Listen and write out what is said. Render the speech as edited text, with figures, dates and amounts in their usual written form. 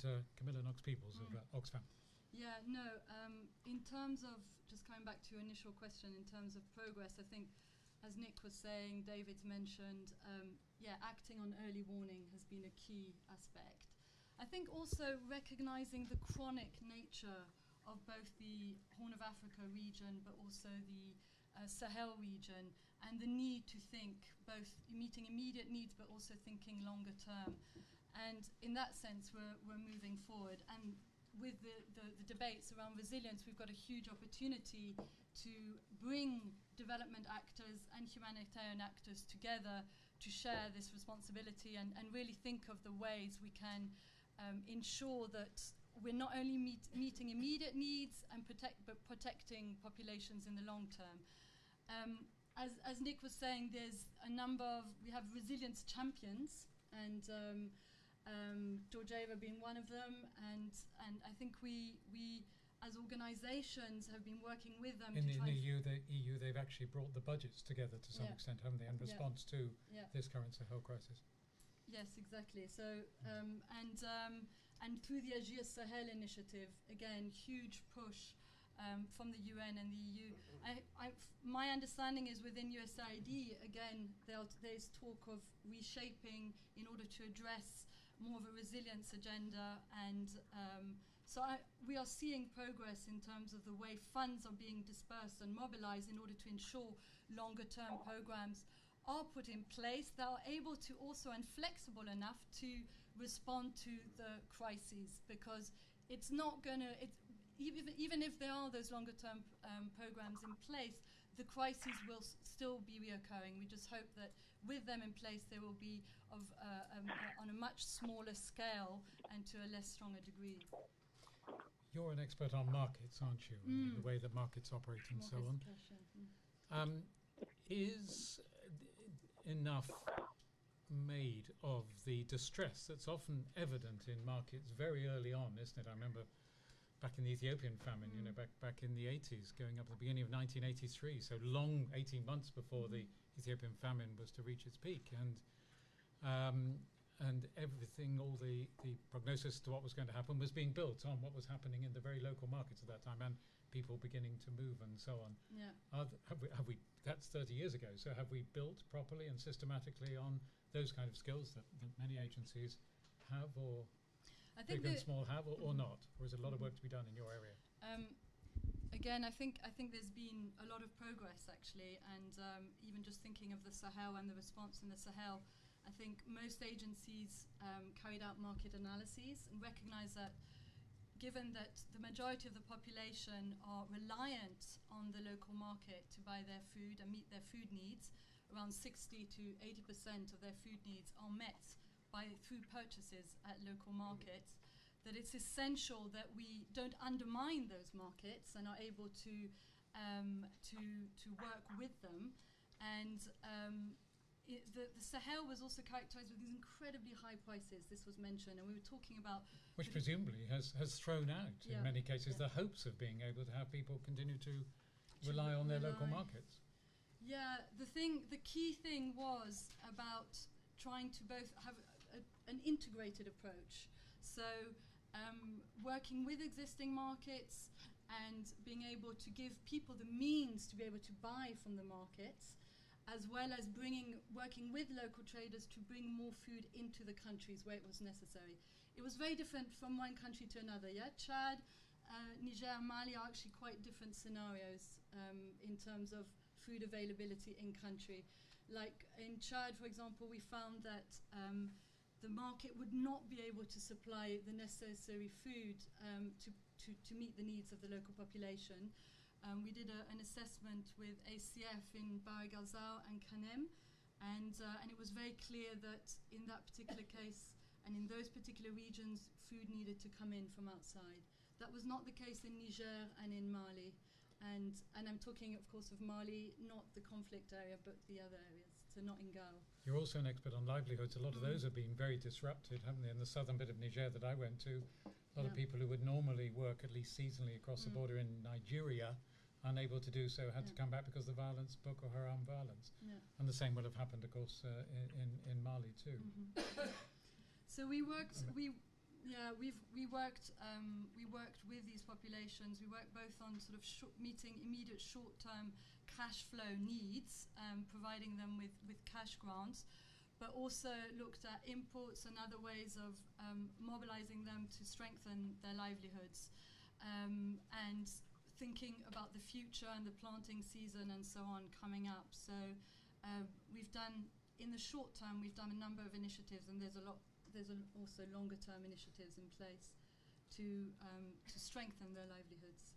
and Camilla Knox-Peebles of Oxfam. Yeah, no, in terms of, just coming back to your initial question, in terms of progress, I think, as Nick was saying, David's mentioned, acting on early warning has been a key aspect. I think also recognizing the chronic nature of both the Horn of Africa region, but also the Sahel region, and the need to think both meeting immediate needs, but also thinking longer term. And in that sense, we're moving forward. And with the debates around resilience, we've got a huge opportunity to bring development actors and humanitarian actors together to share this responsibility and really think of the ways we can ensure that we're not only meeting immediate needs and protecting populations in the long term. As Nick was saying, there's a number of, we have resilience champions, and Georgieva being one of them, and I think we as organizations have been working with them. In the EU, they've actually brought the budgets together to some extent, haven't they, in response to this current Sahel crisis? Yes, exactly. So, and through the Agir Sahel initiative, again, huge push from the UN and the EU. My understanding is within USAID, again, there's talk of reshaping in order to address more of a resilience agenda. And we are seeing progress in terms of the way funds are being dispersed and mobilized in order to ensure longer-term programs are put in place that are able to also, and flexible enough to respond to the crises, because it's not going to, even if there are those longer term programs in place, the crises will still be reoccurring. We just hope that with them in place, they will be on a much smaller scale and to a less stronger degree. You're an expert on markets, aren't you? And the way that markets operate and so on. Is enough made of the distress that's often evident in markets very early on, isn't it? I remember back in the Ethiopian famine, back in the 80s, going up to the beginning of 1983, so long 18 months before the Ethiopian famine was to reach its peak, and everything, all the prognosis to what was going to happen was being built on what was happening in the very local markets at that time, and people beginning to move and so on. Yeah. Have we? That's 30 years ago. So have we built properly and systematically on those kind of skills that many agencies have, or big and small have, or not? Or is there a lot of work to be done in your area? Again, I think there's been a lot of progress actually, and even just thinking of the Sahel and the response in the Sahel, I think most agencies carried out market analyses and recognized that given that the majority of the population are reliant on the local market to buy their food and meet their food needs, around 60 to 80% of their food needs are met through purchases at local markets, that it's essential that we don't undermine those markets and are able to work with them. And the Sahel was also characterized with these incredibly high prices. This was mentioned, and we were talking about... Which presumably has thrown out, in many cases, the hopes of being able to have people continue to rely on their local markets. Yeah, the key thing was about trying to both have an integrated approach. So working with existing markets and being able to give people the means to be able to buy from the markets, as well as working with local traders to bring more food into the countries where it was necessary. It was very different from one country to another. Yeah, Chad, Niger, Mali are actually quite different scenarios in terms of food availability in country. Like in Chad, for example, we found that the market would not be able to supply the necessary food to meet the needs of the local population. We did an assessment with ACF in Bahr el Ghazal and Kanem, and it was very clear that in that particular case and in those particular regions, food needed to come in from outside. That was not the case in Niger and in Mali. And I'm talking, of course, of Mali, not the conflict area, but the other areas, so not in Gao. You're also an expert on livelihoods. A lot of those have been very disrupted, haven't they? In the southern bit of Niger that I went to, a lot of people who would normally work at least seasonally across the border in Nigeria, unable to do so, had to come back because of the violence, Boko Haram violence. Yeah. And the same will have happened, of course, in Mali too. So we worked, we worked with these populations. We worked both on sort of meeting immediate short-term cash flow needs, providing them with cash grants, but also looked at inputs and other ways of mobilizing them to strengthen their livelihoods, and thinking about the future and the planting season and so on coming up. So we've done, in the short term, we've done a number of initiatives, and there's also longer term initiatives in place to strengthen their livelihoods.